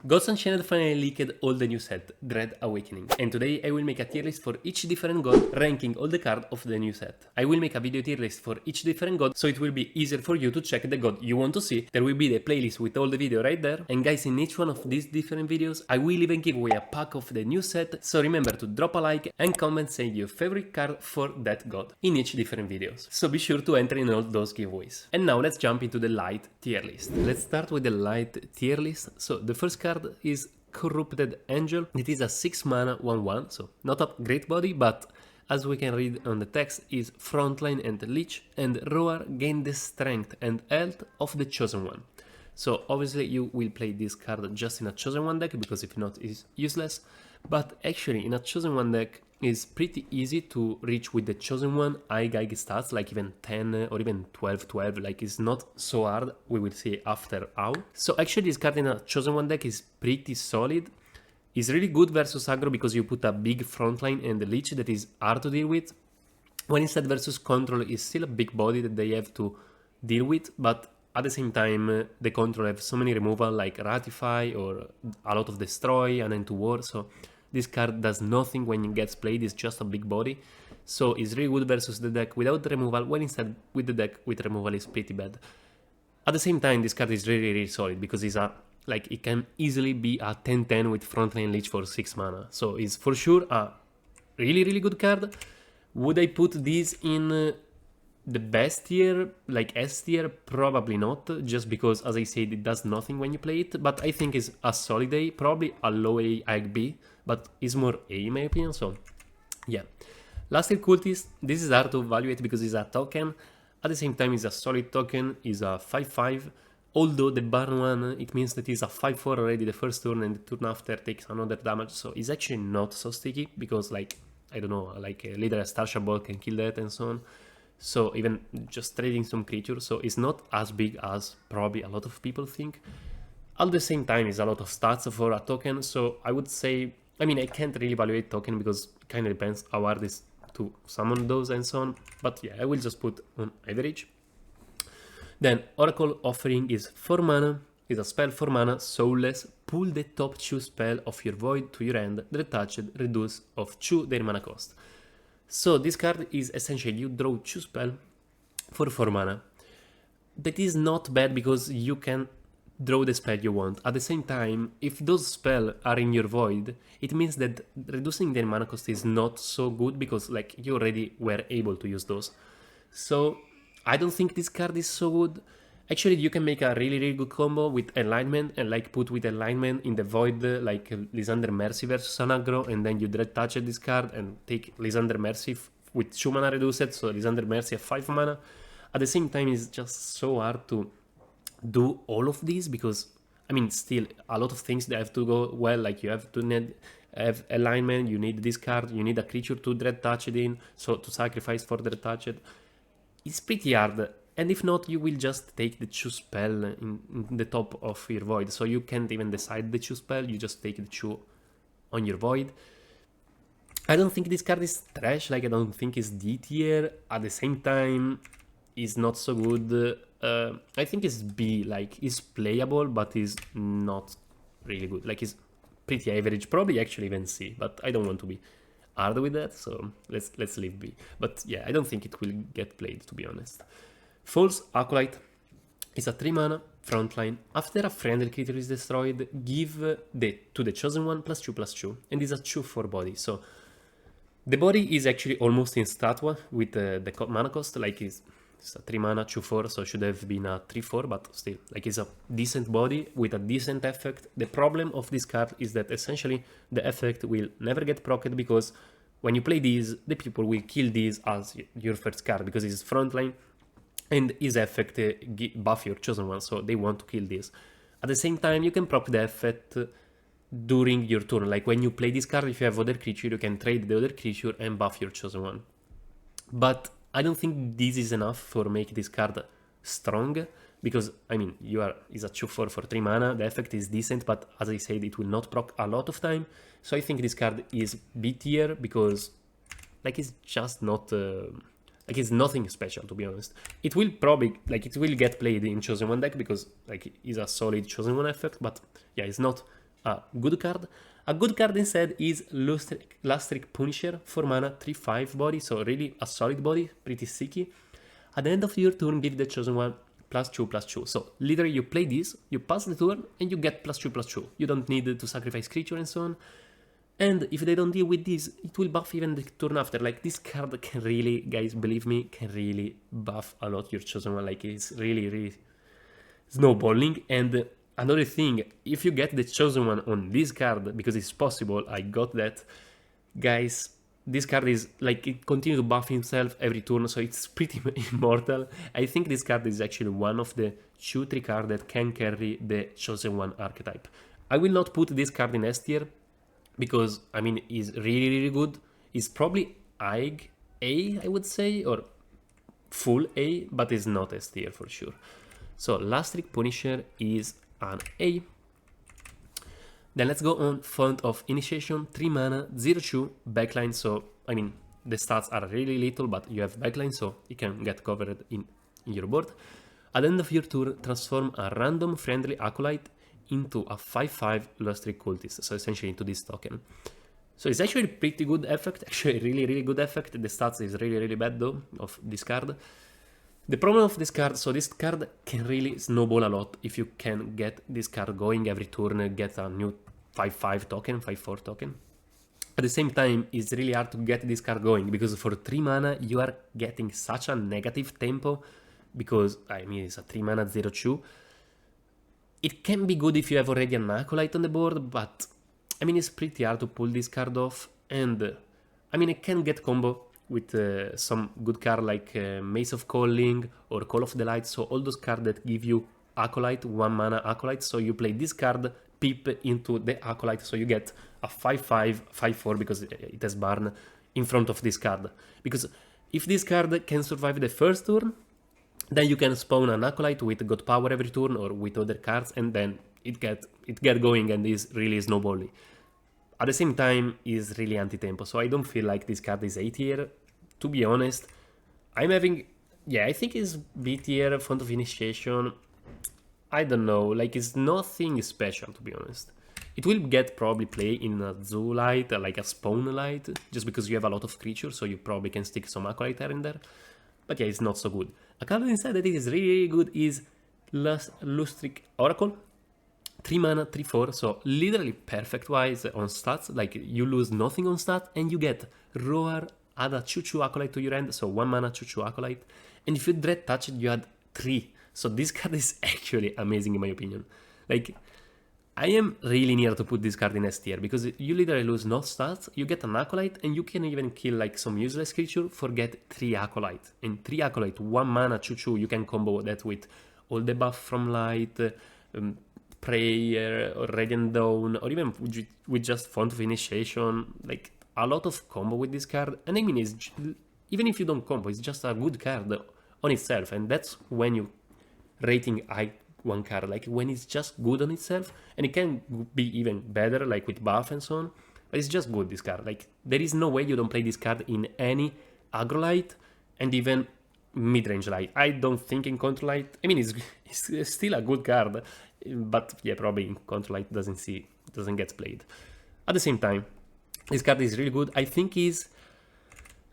Gods Unchained finally leaked all the new set, Dread Awakening, and today I will make a tier list for each different god, ranking all the cards of the new set. I will make a video tier list for each different god, so it will be easier for you to check the god you want to see. There will be the playlist with all the video right there, and guys, in each one of these different videos, I will even give away a pack of the new set, so remember to drop a like and comment saying your favorite card for that god in each different videos. So be sure to enter in all those giveaways. And now let's jump into the light tier list. Let's start with the light tier list. So the first card is Corrupted Angel. It is a 6 mana 1/1, so not a great body, but as we can read on the text is Frontline and Leech, and Roar gain the strength and health of the Chosen One. So obviously you will play this card just in a Chosen One deck, because if not it's useless, but actually in a Chosen One deck it's pretty easy to reach with the Chosen One high Geiger stats, like even 10 or even 12, like it's not so hard. We will see after how. So actually this card in a Chosen One deck is pretty solid. It's really good versus aggro because you put a big frontline and the Leech that is hard to deal with, when instead versus control is still a big body that they have to deal with, but at the same time the control have so many removal like Ratify or a lot of Destroy and End to War, so this card does nothing when it gets played, it's just a big body. So it's really good versus the deck without the removal, when instead with the deck with removal is pretty bad. At the same time, this card is really solid because it's a, like, it can easily be a 10-10 with Frontline Leech for 6 mana. So it's for sure a really good card. Would I put this in the best tier, like S tier? Probably not, just because, as I said, it does nothing when you play it, but I think it's a solid A, probably a low A, high B, but it's more A in my opinion, so yeah. Last tier Cultis, this is hard to evaluate because it's a token, at the same time it's a solid token, it's a 5/5, although the burn one, it means that it's a 5/4 already the first turn and the turn after takes another damage, so it's actually not so sticky, because like, I don't know, like Leader Starsha Ball can kill that and so on. So even just trading some creatures, so it's not as big as probably a lot of people think. At the same time, it's a lot of stats for a token, so I would say, I mean, I can't really evaluate token because it kind of depends how hard it is to summon those and so on, but yeah, I will just put on average. Then Oracle Offering is 4 mana, is a spell 4 mana, soulless, pull the top 2 spell of your void to your hand, that touched, reduce of 2 their mana cost. So this card is essentially you draw 2 spell for 4 mana. That is not bad because you can draw the spell you want. At the same time, if those spells are in your void, it means that reducing their mana cost is not so good because like you already were able to use those. So I don't think this card is so good. Actually, you can make a really good combo with alignment and like put with alignment in the void like Lysander Mercy versus an aggro, and then you dread touch this card and take Lysander Mercy with 2 mana reduced, so Lysander Mercy at 5 mana. At the same time, it's just so hard to do all of these because, I mean, still a lot of things that have to go well, like you have to have alignment, you need this card, you need a creature to dread touch it in, so to sacrifice for dread touch it. It's pretty hard. And if not, you will just take the 2 spell in the top of your void. So you can't even decide the 2 spell, you just take the 2 on your void. I don't think this card is trash, like I don't think it's D tier. At the same time, it's not so good. I think it's B, like it's playable, but it's not really good. Like it's pretty average, probably actually even C, but I don't want to be hard with that, so let's leave B. But yeah, I don't think it will get played, to be honest. False Acolyte is a 3 mana frontline. After a friendly creature is destroyed, give to the Chosen One +2/+2, and is a 2/4 body. So the body is actually almost in Statua with the mana cost, like it's a 3 mana 2/4, so should have been a 3/4, but still, like it's a decent body with a decent effect. The problem of this card is that essentially the effect will never get procced because when you play these, the people will kill these as your first card because it's frontline. And his effect buff your Chosen One, so they want to kill this. At the same time, you can proc the effect during your turn. Like when you play this card, if you have other creature, you can trade the other creature and buff your Chosen One. But I don't think this is enough for make this card strong, because I mean, is a 2/4 for 3 mana. The effect is decent, but as I said, it will not proc a lot of time. So I think this card is B tier because, like, it's just not. Like, it's nothing special, to be honest. It will probably, it will get played in Chosen One deck because, like, it's a solid Chosen One effect, but yeah, it's not a good card. A good card instead is Lustric Punisher, 4 mana, 3/5 body, so really a solid body, pretty sticky. At the end of your turn, give the chosen one +2/+2. So literally you play this, you pass the turn, and you get +2/+2. You don't need to sacrifice creature and so on. And if they don't deal with this, it will buff even the turn after. Like, this card can really, guys, believe me, can really buff a lot your chosen one. Like, it's really, really snowballing. And another thing, if you get the chosen one on this card, because it's possible, I got that, guys, this card is like, it continues to buff himself every turn, so it's pretty immortal. I think this card is actually one of the 2-3 cards that can carry the chosen one archetype. I will not put this card in S tier, because, I mean, it's really, really good. It's probably A, I would say, or full A, but it's not S tier for sure. So Lustric Punisher is an A. Then let's go on Font of Initiation, 3 mana, 0/2, backline. So, I mean, the stats are really little, but you have backline, so it can get covered in your board. At the end of your turn, transform a random friendly acolyte into a 5/5 Lustric Cultis, so essentially into this token. So it's actually a pretty good effect, actually really, really good effect. The stats is really, really bad though, of this card. The problem of this card, so this card can really snowball a lot if you can get this card going every turn, get a new 5/5 token, 5/4 token. At the same time, it's really hard to get this card going, because for 3 mana you are getting such a negative tempo, because, I mean, it's a 3 mana 0/2. It can be good if you have already an acolyte on the board, but, I mean, it's pretty hard to pull this card off, and, I mean, it can get combo with some good card like Mace of Calling or Call of the Light, so all those cards that give you acolyte, 1 mana acolyte, so you play this card, peep into the acolyte, so you get a 5/5, 5/4, because it has burn in front of this card. Because if this card can survive the first turn, then you can spawn an acolyte with god power every turn or with other cards, and then it get going and is really snowballing. At the same time, is really anti-tempo, so I don't feel like this card is A tier. To be honest, I'm having, yeah, I think it's B tier, Font of Initiation. I don't know, like, it's nothing special, to be honest. It will get probably play in a Zoo Light, like a Spawn Light, just because you have a lot of creatures, so you probably can stick some acolyte here and there. But yeah, it's not so good. A card inside that is really, really good is Lustric Oracle. 3 mana, 3/4, so literally perfect-wise on stats. Like, you lose nothing on stats, and you get Roar, add a 2/2 acolyte to your hand, so 1 mana, 2/2 acolyte. And if you dread touch it, you add 3. So this card is actually amazing in my opinion. Like, I am really near to put this card in S tier, because you literally lose no stats, you get an acolyte, and you can even kill like some useless creature for get 3 acolyte. And 3 acolyte, 1 mana, 2/2, you can combo that with all the buff from light, Prayer, or Radiant Dawn, or even with just Font of Initiation. Like, a lot of combo with this card. And I mean, even if you don't combo, it's just a good card on itself, and that's when you rating one card, like when it's just good on itself, and it can be even better, like with buff and so on, but it's just good, this card. Like, there is no way you don't play this card in any aggro light, and even mid-range light. I don't think in control light, I mean, it's still a good card, but yeah, probably in control light doesn't get played. At the same time, this card is really good. I think is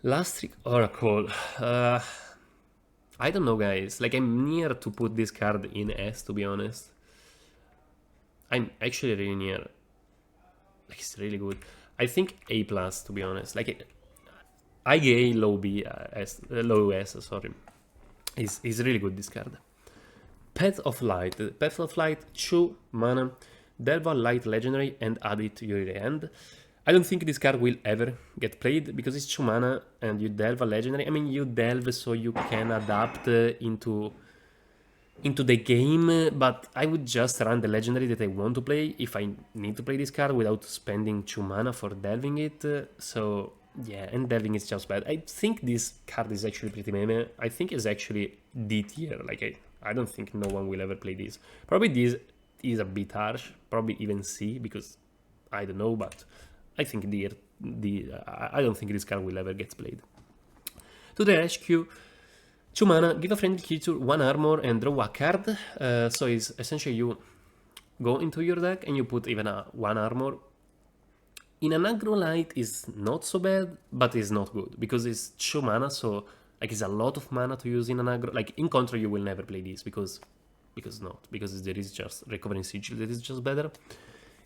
Lustric Oracle. I don't know, guys. Like, I'm near to put this card in S, to be honest. I'm actually really near. Like, it's really good. I think A+, to be honest. Like, high A, low B, low S, sorry. Is really good, this card. Path of Light. Path of Light, 2 mana, delve a light legendary and add it to your hand. I don't think this card will ever get played, because it's 2 mana and you delve a legendary. I mean, you delve so you can adapt into the game, but I would just run the legendary that I want to play if I need to play this card without spending 2 mana for delving it. So yeah, and delving is just bad. I think this card is actually pretty meme. I think it's actually D tier. Like, I don't think no one will ever play this. Probably this is a bit harsh, probably even C, because I don't know, but I think I don't think this card will ever get played. To the rescue, 2 mana, give a friendly creature 1 armor and draw a card. So it's essentially you go into your deck and you put even a 1 armor. In an aggro light is not so bad, but it's not good, because it's 2 mana, so like it's a lot of mana to use in an aggro. Like in Contra you will never play this, because there is just Recovering Sigil that is just better.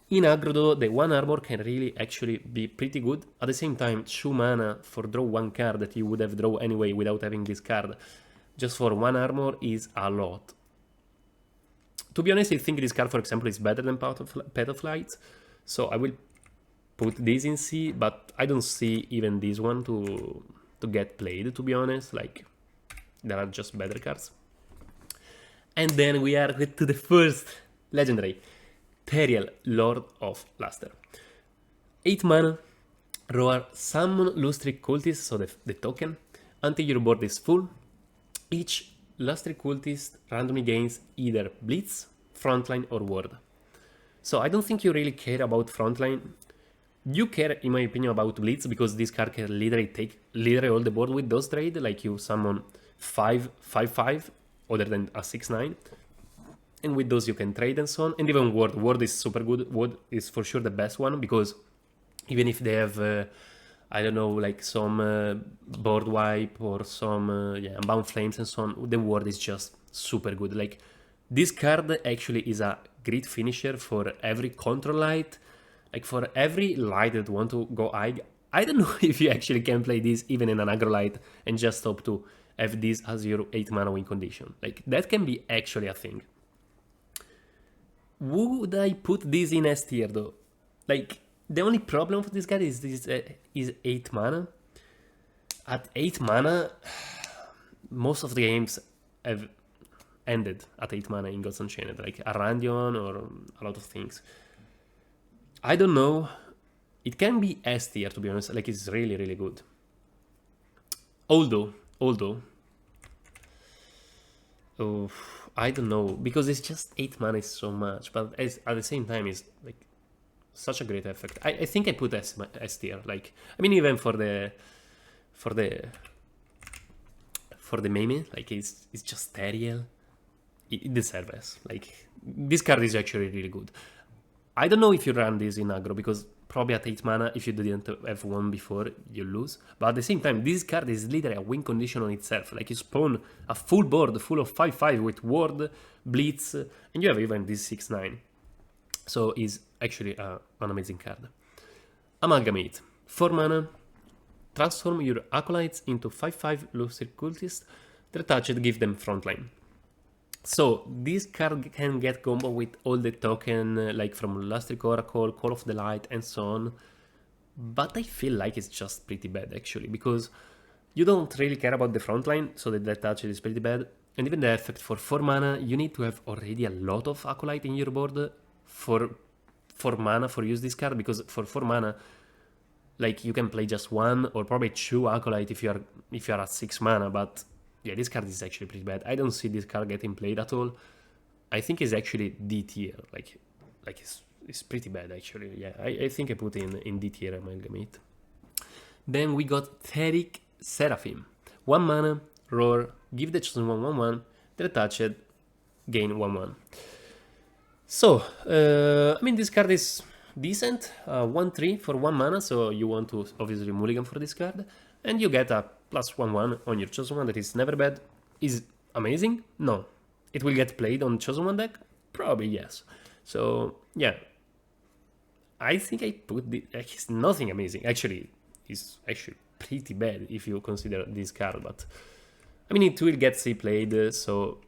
In aggro though, the 1 armor can really actually be pretty good. At the same time, 2 mana for draw 1 card that you would have draw anyway without having this card, just for 1 armor is a lot. To be honest, I think this card, for example, is better than Path of Light, so I will put this in C, but I don't see even this one to get played, to be honest. Like, there are just better cards. And then we are to the first legendary, Teriel, Lord of Luster. 8 mana, roar, summon Lustric Cultist, so the token, until your board is full. Each Lustric Cultist randomly gains either Blitz, Frontline, or Ward. So I don't think you really care about Frontline. You care, in my opinion, about Blitz, because this card can literally take all the board with those trade, like you summon 5/5/5, other than a 6/9. And with those you can trade and so on. And even Ward. Ward is super good. Ward is for sure the best one, because even if they have, I don't know, like some board wipe or some Unbound Flames and so on, the Ward is just super good. Like, this card actually is a great finisher for every control light. Like, for every light that want to go high. I don't know if you actually can play this even in an aggro light and just hope to have this as your 8 mana win condition. Like, that can be actually a thing. Would I put this in S tier though? Like, the only problem for this guy is this is 8 mana. At 8 mana, most of the games have ended at 8 mana in Gods Unchained, like Arandion or a lot of things. I don't know. It can be S tier, to be honest. Like, it's really, really good. Although, oh, I don't know, because it's just 8 mana is so much, but at the same time it's like such a great effect. I think I put S tier. Like, I mean, even for the meme, like it's just Teriel. It deserves S. Like, this card is actually really good. I don't know if you run this in aggro, because probably at 8 mana, if you didn't have one before, you lose. But at the same time, this card is literally a win condition on itself. Like, you spawn a full board full of 5/5 with Ward, Blitz, and you have even this 6/9. So it's actually an amazing card. Amalgamate. 4 mana, transform your acolytes into 5/5 Lustric Cultists. Their touched, give them frontline. So this card can get combo with all the token, like from Lustric Oracle, Call of the Light, and so on. But I feel like it's just pretty bad, actually, because you don't really care about the frontline, so that touch is pretty bad. And even the effect for 4 mana, you need to have already a lot of acolyte in your board for 4 mana for use this card, because for 4 mana, like, you can play just 1 or probably 2 acolyte if you are at 6 mana, but yeah, this card is actually pretty bad. I don't see this card getting played at all. I think it's actually D tier. Like it's pretty bad, actually. Yeah, I think I put in D tier Amalgamate. Then we got Theric Seraphim. 1 mana, roar, give the chosen one 1/1, they're touched, gain 1/1. So, I mean, this card is decent. 1/3 for 1 mana, so you want to obviously mulligan for this card. And you get a +1/1 on your chosen one that is never bad. Is amazing? No. It will get played on chosen one deck? Probably yes. So, yeah. I think I put this, it's nothing amazing. Actually, it's actually pretty bad if you consider this card, but I mean, it will get C played, so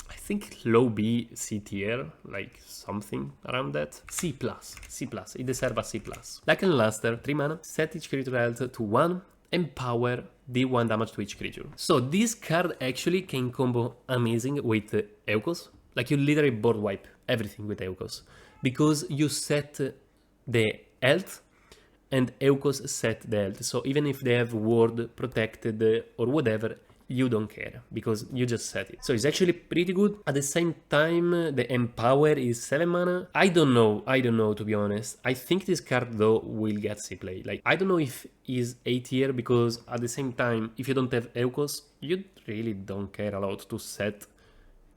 I think low B, C tier, like something around that. C+, it deserves a C+. Like in Luster, 3 mana, set each creature health to 1, empower, deal 1 damage to each creature. So this card actually can combo amazing with Eukos. Like, you literally board wipe everything with Eukos, because you set the health and Eukos set the health. So even if they have ward, protected, or whatever, you don't care, because you just set it. So it's actually pretty good. At the same time, the Empower is 7 mana. I don't know, to be honest. I think this card, though, will get C play. Like, I don't know if it's A tier, because at the same time, if you don't have Eukos, you really don't care a lot to set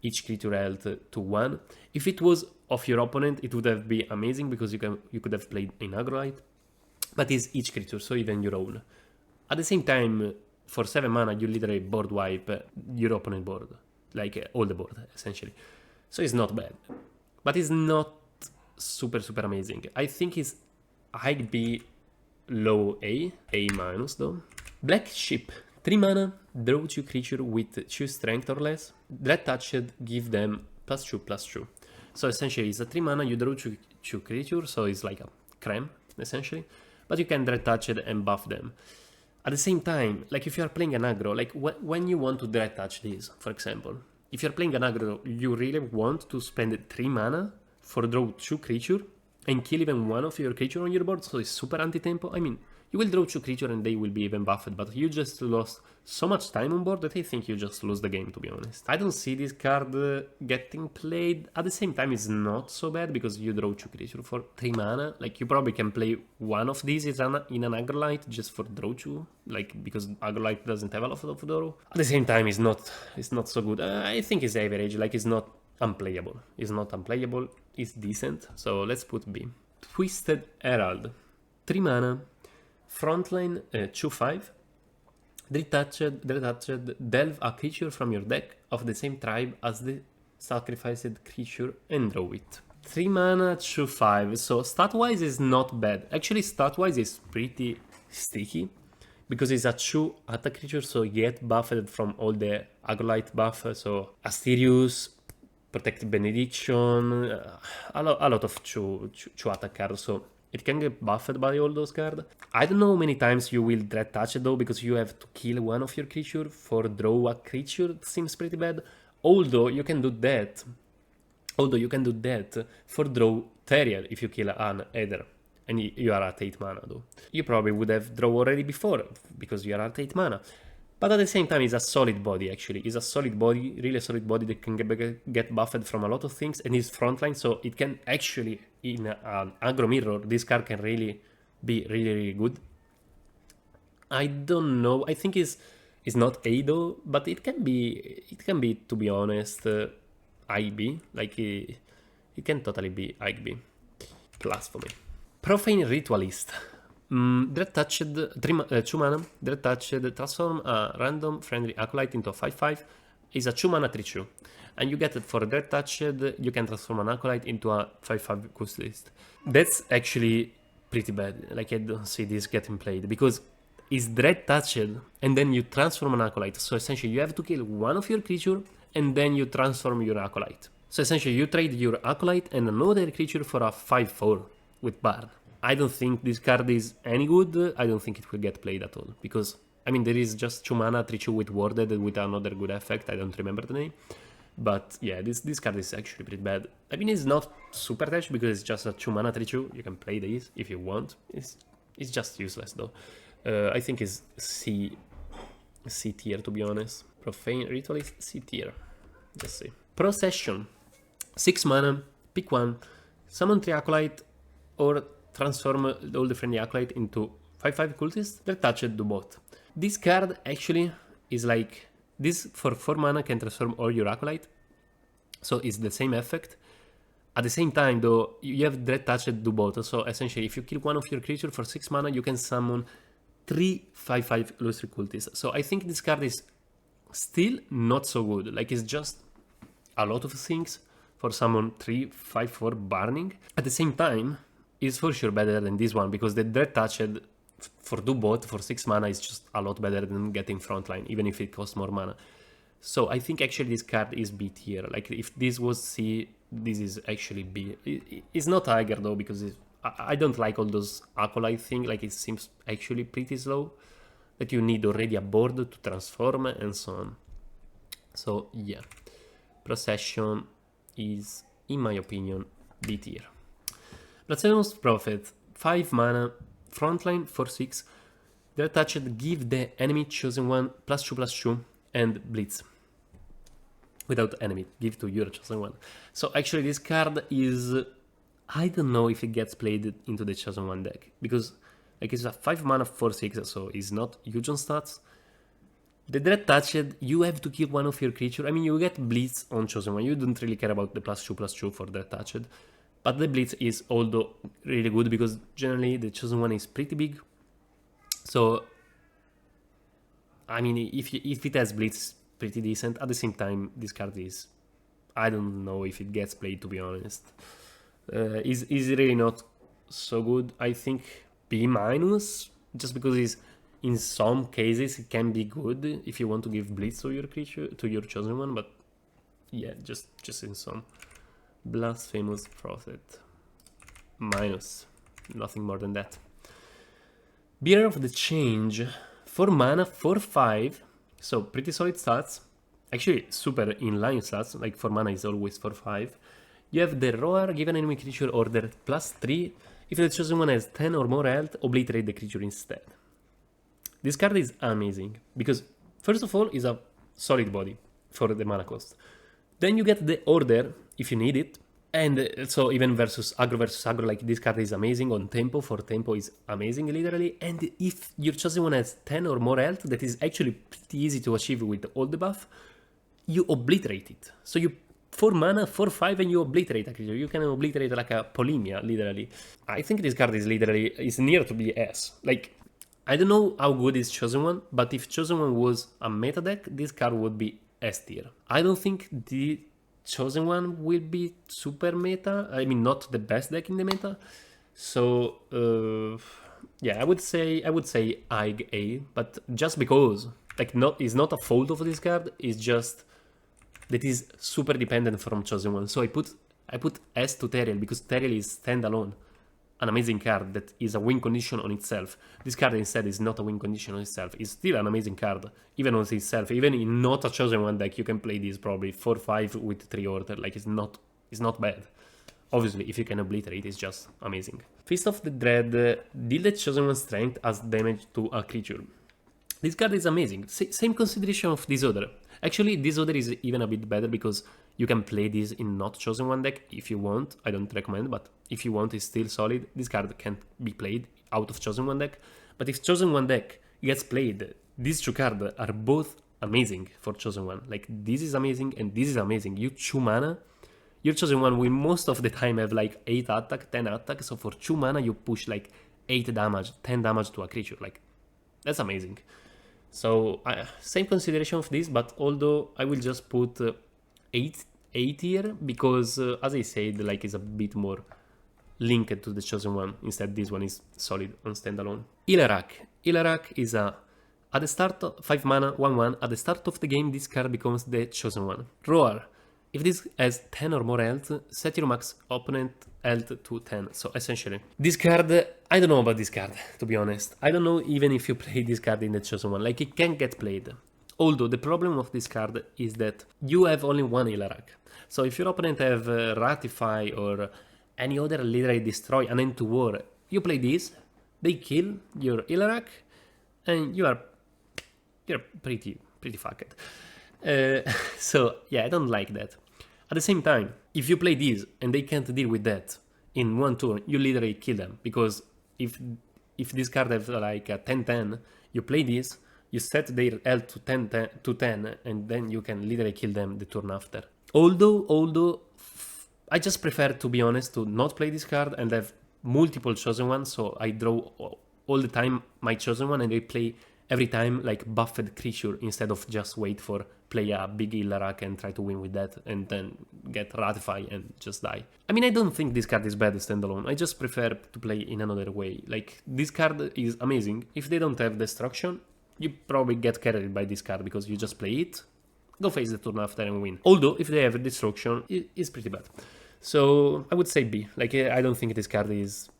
each creature health to 1. If it was of your opponent, it would have been amazing because you could have played an acolyte, but it's each creature, so even your own. At the same time, for 7 mana, you literally board wipe your opponent board, like all the board, essentially. So it's not bad, but it's not super amazing. I think it's high B, low A minus though. Black Ship, 3 mana, draw 2 creature with 2 strength or less. Dread Touched, give them +2/+2. So essentially it's a 3 mana, you draw 2 creatures, so it's like a creme, essentially. But you can Dread Touched and buff them. At the same time, like if you are playing an aggro, like when you want to Dread Touch this, for example, if you're playing an aggro, you really want to spend 3 mana for draw 2 creature and kill even one of your creature on your board, so it's super anti-tempo. I mean, you will draw 2 creature and they will be even buffed, but you just lost so much time on board that I think you just lose the game, to be honest. I don't see this card getting played. At the same time, it's not so bad because you draw 2 creature for 3 mana. Like, you probably can play one of these in an acolyte just for draw 2, like, because acolyte doesn't have a lot of draw. At the same time, it's not so good. I think it's average, like, it's not unplayable. It's not unplayable, it's decent. So let's put B. Twisted Herald, 3 mana, frontline 2/5. Dread Touched, delve a creature from your deck of the same tribe as the sacrificed creature and draw it. 3 mana, 2/5. So stat-wise is not bad. Actually, stat-wise is pretty sticky because it's a 2 attack creature, so you get buffed from all the acolyte buff. So Asterius, Protected Benediction, a lot of 2 attack cards. So it can get buffed by all those cards. I don't know how many times you will Dread Touch it though, because you have to kill one of your creature for draw a creature. It seems pretty bad. Although you can do that for draw Terrier if you kill an Aether. And you are at 8 mana though. You probably would have draw already before, because you are at 8 mana. But at the same time, it's a solid body, actually. It's a solid body, really solid body that can get buffed from a lot of things, and it's frontline, so it can actually, in an aggro mirror, this card can really be really good. I don't know, I think it's not A though, but it can be, to be honest, IB. Like, it can totally be IB. Plus for me. Profane Ritualist. Dread Touched, 2 mana, Dread Touched, transform a random friendly acolyte into a 5/5. Is a 2 mana 3/2. And you get it for Dread Touched, you can transform an acolyte into a 5/5 Cultis. That's actually pretty bad. Like, I don't see this getting played because it's Dread Touched and then you transform an acolyte. So essentially you have to kill one of your creature and then you transform your acolyte. So essentially you trade your acolyte and another creature for a 5/4 with Bard. I don't think this card is any good. I don't think it will get played at all. Because, I mean, there is just 2 mana, 3/2 with Warded with another good effect. I don't remember the name. But yeah, this card is actually pretty bad. I mean, it's not super attached because it's just a 2 mana, 3/2. You can play this if you want. It's just useless though. I think it's C tier, to be honest. Profane Ritualist, C tier. Let's see. Procession, 6 mana, pick 1, summon 3 acolyte, or transform all the friendly acolyte into 5/5 Cultist. Dread Touched, do both. This card actually is like, this for 4 mana can transform all your acolyte, so it's the same effect. At the same time though, you have Dread Touched, do both. So essentially, if you kill one of your creature for 6 mana, you can summon 3 5/5 Illustrious Cultists. So I think this card is still not so good. Like, it's just a lot of things for summon 3 5/4 Burning. At the same time, is for sure better than this one, because the Dread Touched for do both for 6 mana is just a lot better than getting frontline, even if it costs more mana. So I think actually this card is B tier. Like, if this was C, this is actually B. It's not higher though, because I don't like all those acolyte things. Like, it seems actually pretty slow, that you need already a board to transform and so on. So yeah, Procession is, in my opinion, B tier. Blasphemous Prophet, 5 mana, frontline 4/6. Dread Touched, give the enemy chosen one +2/+2 and Blitz. Without enemy, give to your chosen one. So actually this card is, I don't know if it gets played into the chosen one deck, because like, it's a 5 mana 4/6, so it's not huge on stats. The Dread Touched, you have to kill one of your creature. I mean, you get Blitz on Chosen One. You don't really care about the +2/+2 for Dread Touched. But the Blitz is although really good because generally the Chosen One is pretty big. So, I mean, if it has Blitz, pretty decent. At the same time, this card is... I don't know if it gets played, to be honest. Is really not so good. I think B-, just because it's... In some cases, it can be good if you want to give Blitz to your creature, to your Chosen One, but yeah, just in some. Blasphemous Prophet. Minus. Nothing more than that. Bearer of the Change. 4 mana, 4/5. So, pretty solid stats. Actually, super inline stats, like 4 mana is always 4/5. You have the Roar, give an enemy creature order +3. If the Chosen One has 10 or more health, obliterate the creature instead. This card is amazing, because first of all, it's a solid body for the mana cost. Then you get the order, if you need it, and so even versus aggro, like this card is amazing on tempo, for tempo is amazing literally, and if your Chosen One has 10 or more health, that is actually pretty easy to achieve with all the buff, you obliterate it. So you 4 mana, 4/5, and you obliterate a creature. You can obliterate like a Polemia, literally. I think this card is near to be S. Like, I don't know how good is Chosen One, but if Chosen One was a meta deck, this card would be S tier. I don't think the Chosen One will be super meta. I mean, not the best deck in the meta. So, yeah, I would say IG A, but just because, like, it's not a fault of this card. It's just that is super dependent from Chosen One. So I put S to Teriel because Teriel is standalone. An amazing card that is a win condition on itself. This card instead is not a win condition on itself. It's still an amazing card, even on itself. Even in not a Chosen One deck, you can play this probably 4/5 with 3 order. Like, it's not bad. Obviously, if you can obliterate, it's just amazing. Fist of the Dread, deal the Chosen One strength as damage to a creature. This card is amazing. Same consideration of Disorder. Actually, Disorder is even a bit better because you can play this in not Chosen One deck if you want. I don't recommend, but if you want, it's still solid. This card can be played out of Chosen One deck. But if Chosen One deck gets played, these two cards are both amazing for Chosen One. Like, this is amazing and this is amazing. You 2 mana, your Chosen One will most of the time have like 8 attack, 10 attack. So for 2 mana, you push like 8 damage, 10 damage to a creature. Like, that's amazing. So, same consideration of this, but although I will just put 8 tier because, as I said, like, it's a bit more linked to the Chosen One. Instead, this one is solid on standalone. Ilarak is at the start, 5 mana, 1/1. At the start of the game, this card becomes the Chosen One. Roar. If this has 10 or more health, set your max opponent health to 10. So essentially, this card, I don't know about this card, to be honest. I don't know even if you play this card in the Chosen One. Like, it can get played. Although the problem of this card is that you have only one Ilarak. So if your opponent have Ratify or any other literally destroy an end to war, you play this, they kill your Ilarak, and you're pretty fucked. So yeah, I don't like that. At the same time, if you play this and they can't deal with that in one turn, you literally kill them. Because if this card has like a 10/10, you play this, you set their health to 10, and then you can literally kill them the turn after. Although I just prefer, to be honest, to not play this card and have multiple Chosen Ones, so I draw all the time my Chosen One and I play every time like buffed creature instead of just wait for play a big Ilarak and try to win with that and then get Ratify and just die. I mean, I don't think this card is bad standalone. I just prefer to play in another way. Like, this card is amazing. If they don't have Destruction, you probably get carried by this card because you just play it, go face the turn after and win. Although, if they have Destruction, it's pretty bad. So, I would say B. Like, I don't think this card is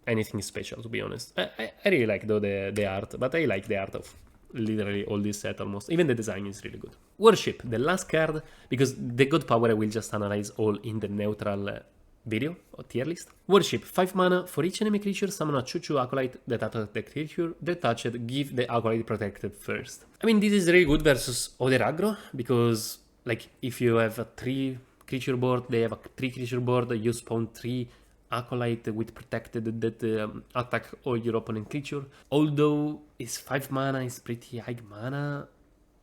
anything special, to be honest. I really like, though, the art, but I like the art of literally all this set almost. Even the design is really good. Worship, the last card, because the God Power I will just analyze all in the neutral video or tier list. Worship, 5 mana, for each enemy creature, summon a 2/2 acolyte that attack the creature that touched, give the acolyte protected first. I mean, this is really good versus other aggro, because, like, if you have a 3 creature board, they have a 3 creature board, you spawn 3 acolyte with protected that attack all your opponent creature. Although it's 5 mana, it's pretty high mana.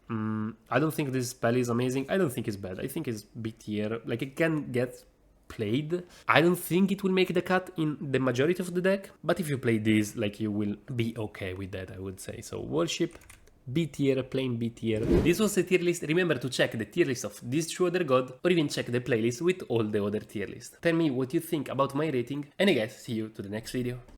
I don't think this spell is amazing. I don't think it's bad. I think it's B tier. Like, it can get played. I don't think it will make the cut in the majority of the deck, but if you play this, like, you will be okay with that, I would say. So worship, B tier, plain B tier. This was the tier list. Remember to check the tier list of these 2 other gods, or even check the playlist with all the other tier lists. Tell me what you think about my rating, and I guess see you to the next video.